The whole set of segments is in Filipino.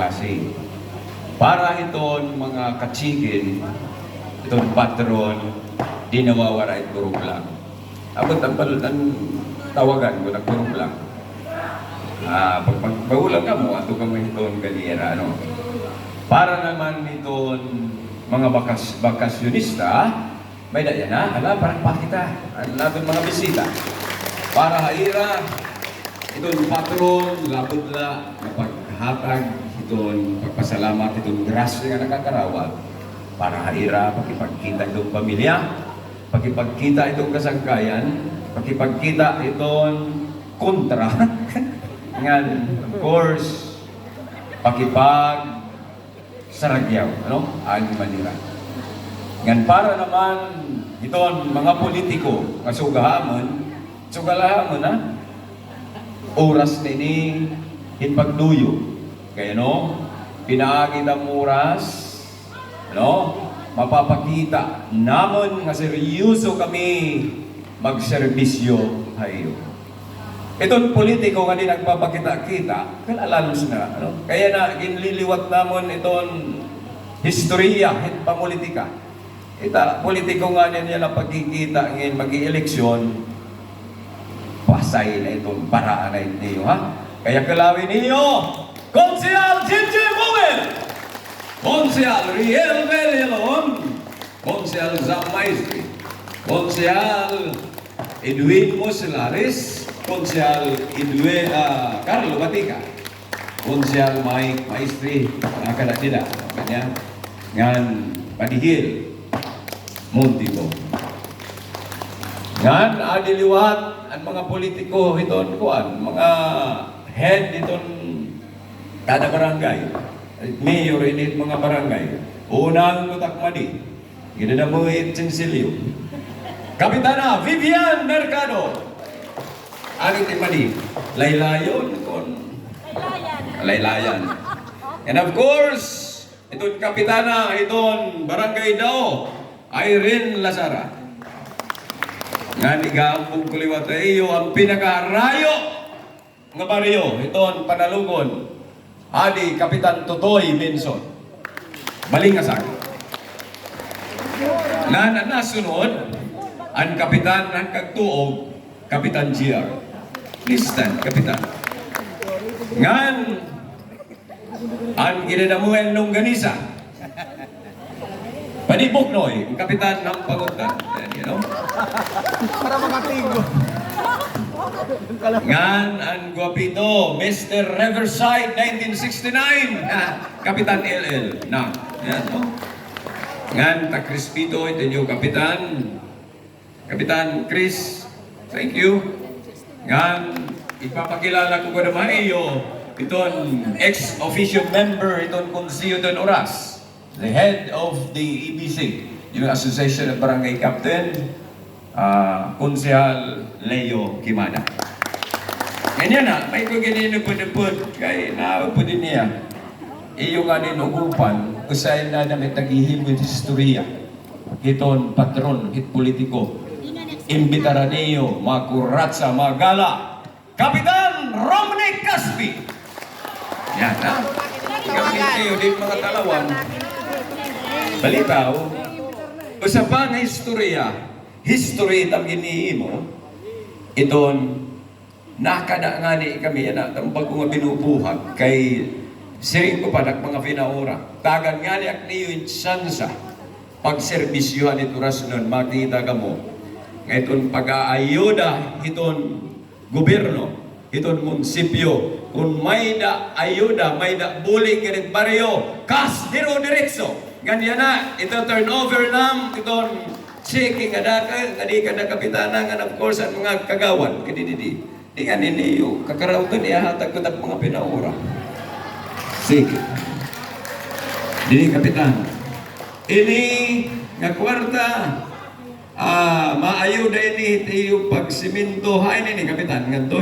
klase. Para iton mga katsigin, itong patron, di nawawara at burog lang. Abot ang tawagan ko, nagburog lang. Pagpagpaulang ka mo, ato ka mo itong ganira, ano. Para naman itong mga bakasyonista, may daya na, hala, parang pakita. Natin mga bisita. Para haira, itong patron, labot-la, napaghatag, itong pagpasalamat, itong grasya nga nakakarawat. Para haira, pagkipagkita itong pamilya, pagkipagkita itong kasangkayan, pagkipagkita itong kontra. Ngan, of course, pakipag saragyaw, ano? Ang manira. Ngan para naman iton mga politiko nga sugahamon ha? Oras nini hinpagduyo. Kaya no, pinaagi ng oras, ano? Mapapakita namon nga seryoso kami magserbisyo hayo. Itong politiko nga din nagpapakita-kita, kalalos na. Ano? Kaya na, ginliliwat namon itong historiya, pangpolitika. Ita, politiko nga niya na pagkikita ngayon mag-i-eleksyon, pasay na itong paraan na ito, ha? Kaya kalawin niyo, Konsehal Jinji Mowel, Konsehal Riel Velilon, Konsehal Zamaistri, Konsehal Edwin Moselares, Konsehal Carlo Batica, Konsehal Mike Maestri, nakakala sila, kanya, ngan Padihil, Montipo. Ngan adiliwat ang mga politiko iton kuan, mga head iton kada barangay, mayor init mga barangay, unang kutakmadi, ginanamuhit Chinsilio, Kapitana Vivian Mercado, Aling Timadi, laylayon kon laylayan. And of course, itong kapitana, itong barangay daw, Irene Lazara. Nga nigaambong kuliwat na iyo, ang pinakarayo nga baryo, itong Panalugon, Adi Kapitan Totoy Benson. Balingasag. Nga nasunod, ang kapitan ng kagtuog, Kapitan GR. Please stand, Kapitan. Ngan, ang ginanamuhan ng ganisa. Panibugnoy, ang kapitan ng paguntan. You know? Para makatigo. Ngan, ang guwapito, Mr. Riverside 1969. Kapitan LL. Na, yan, no? Ngan, takrispito, ito yung kapitan. Kapitan Chris, thank you. Ngan, ipapakilala ko ba naman iyo, itong ex-official member, itong Konsiyo Don Oras, the head of the EBC, yung Association of Barangay Captain, Konsehal Leo Kimada. Ganyan na, may ko ganyan po kay naapod din niya. Iyo nga din ugupan, usahin na may tagihim with historia, itong patron, hit politiko, imbitara niyo, makuratsa, magala, Kapitan Romney Caspi. Yan, ha? Kapitan niyo, din mga talawan. Balitaw, usapang historia, history itang iniimo, iton, nakada nga ni kami, yan, tambag ko nga binubuhat, kay siring ko pa, mga pinaura. Tagan nga ni akniyo yung sansa, pagserbisyuhan ito ras nun, makita ka mo, ngayon pag-aayuda iton gobyerno, iton munisipyo, kung may da ayuda, may da buling ganit baryo, kas diro diretso. Ganyan na, ito turnover lang, iton checking kada kada kapitana, and of course, ang mga kagawan, kadididi. Di nga niniyo, kakarautan niya hatag ko ng mga pinaura. Sige. Dini kapitan. Ini nga kwarta, maayuda ini yung pagsiminto hain ini kapitan nganto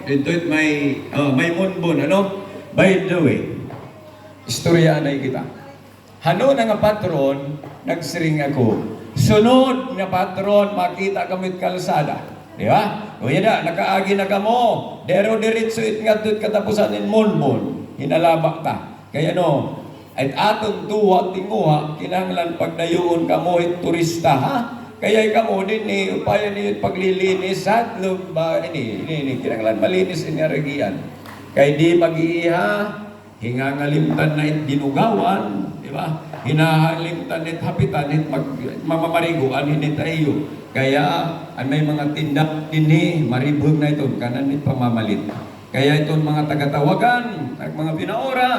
ito may munbon ano. By the way, istorya na kita hano na nga patron nagsiring ako sunod nga patron makita kami kalsada, di ba? O yan na, nakaagi na kamo dero diretso it nga katapusan in munbon hinalabak ta Kaya no, at aton tuwa tinguha, kinahanglan pagdayoon ka mo turista, ha? Kaya kamo din ni upaya ni paglilinis sa ba ini kinahanglan malinis ini aragian. Kay di mag-iiha, hingangalimtan na it ginugawan, di ba? Hinahalimtan it hapitan it mamamariguan ini tayo. Kaya ang may mga tindak dinhi maribog na ito kanan it pamamalit. Kaya itong mga tagatawagan, at mga pinaora,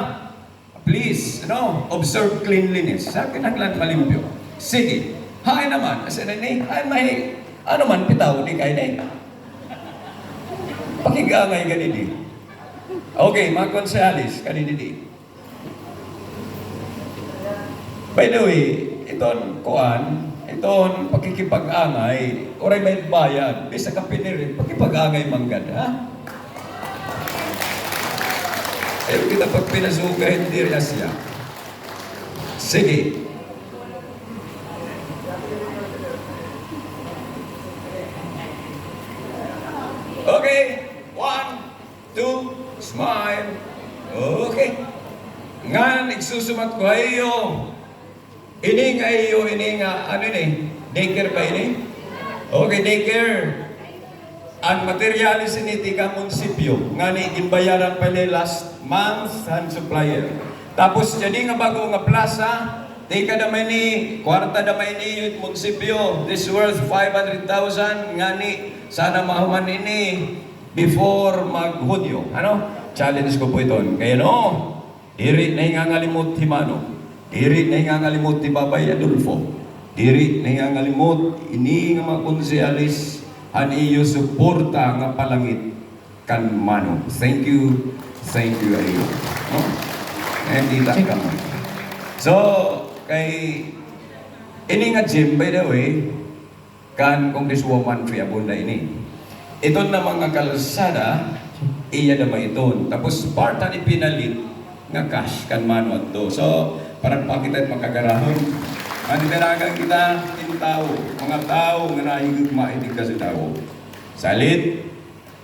please, observe cleanliness. Sa kinahanglan malimpyo. Sige. Hay naman. Kasi ni, may, ano man, pitaw, di kayo na. Pakigangay ka di. Okay, mga konsehalis, kanindi. By the way, itong kuan, itong pakikipag-angay, oray may bayad, bisa ka pinirin, pakipag-angay manggad, ha? Pero kita pag pinasuga, hindi rin siya. Sige. Okay. 1, 2, smile. Okay. Nga, nagsusumat ko ayo. Ini nga, ano ni? Daycare ba ini? Okay, daycare. Ang materialis ini tika munisipyo. Nga ni, inbayaran pa last month and supplier. Tapos, jadi nga bago nga plaza, tika damay ni, kwarta damay ni yung munisipyo. This worth 500,000. Nga ni, sana mahuman ini before mag-Hudyo. Ano? Challenge ko po ito. Kaya no, diri na hingangalimot himano. Diri na hingangalimot ti Babay Adolfo. Diri na hingangalimot ini nga mga konsehalis han iyo suporta nga palangit kan mano. Thank you ayo. No? Hindi ta ka mo. So, kay ini nga Jim, by the way, kan Congresswoman Fia Bunda ini. Ito na mga kalsada, iya naman ito. Tapos parta ni pinalit nga cash kan mano ato. So, parang pakita at makagarahon. Manitiragan kita in tao, mga tao nga nahigugma itig ka sa tao. Salit,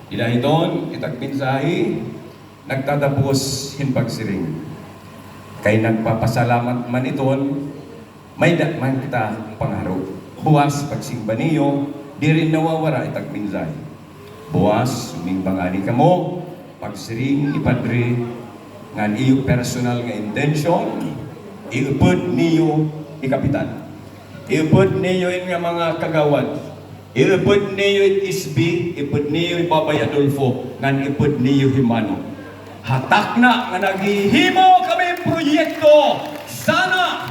ilahiton, itagpinsahi, nagtatapos hinpagsiring. Kay nagpapasalamat man iton, may dakman kita pangaro. Buwas pagsimba niyo, di rin nawawara itagpinsahi. Buwas, sumingbangani ka mo, pagsiring ipadre, ngan iyo personal nga intention, iupod niyo ikapitan. Iupod niyo nga mga kagawad. Iupod niyo SB, iupod niyo Babay Adolfo, ngan iupod niyo himano. Hatak na nga naghihimo kami proyekto. Sana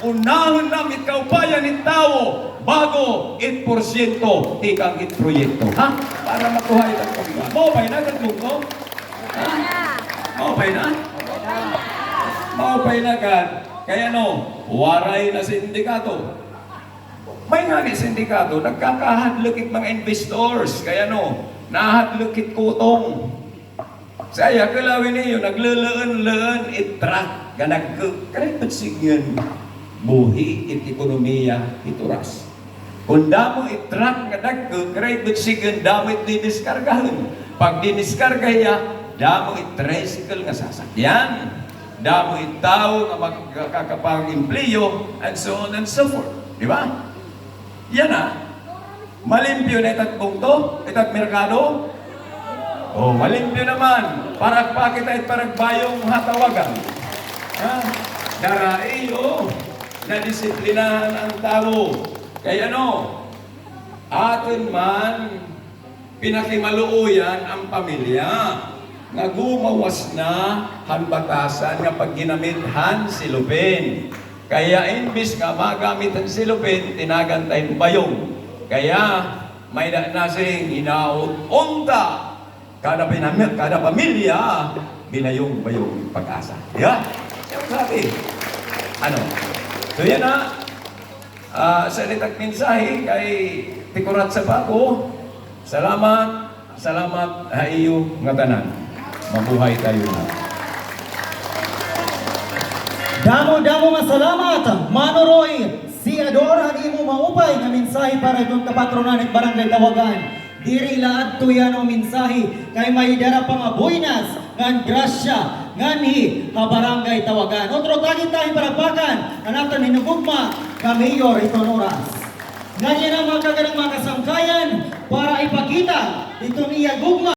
unahon namin kaupayan ng tao bago 8% tikang proyekto. Ha? Para makuha itang pagkakas. Maupay na, ganito? Ha? Maupay na? Maupay na ka. Kaya no, waray na sindikato. May nga ni sindikato, nagkakahadlukit mga investors. Kaya no, nahadlukit kutong. Saya kalawin niyo, nagluluan-luan, itrak, ganagkakaripat sigyan, buhi, ekonomiya, ituras. Kung damo itrak, ganagkakaripat sigyan, damo itdidiskargahan. Pag diniskargaya, damo it-tricycle nga sasakyan. Damo itao nga magkakapag-impliyo, and so on and so forth. Di ba? Yan na. Malimpyo na itat punkto, itat merkado. Oh, malimpyo naman. Para pakita at paragbayong hatawagan. Ha? Daraiyo, na disiplinahan ang tao. Kaya no, atin man, pinakimaluuyan ang pamilya. Nga gumawas na hanbatasan nga pag ginamit silupin. Kaya imbis nga magamit ang silupin, tinagantayin bayong. Kaya may nasing inaunta kada pamilya binayong bayong pag-asa. Diba? Yung sabi. Ano? So yan na. Salitag mensahe kay Tikurat sa Bako. Salamat. Salamat haiyo nga tanan. Mabuhay tayo na. Damo nga salamat, Mano Roy, si Ador, ang imo maupay nga mensahe para itong kapatronan at barangay Tawagan. Diri laad to yan ang mensahe kay may dara pang abuinas ngan grasya, nganhi habarangay tawagan. Otro tagin tayo parapakan, anatan hinugugma ka Mayor itong oras. Ganyan ang mga kaganang mga kasangkayan para ipakita itong iya gugma.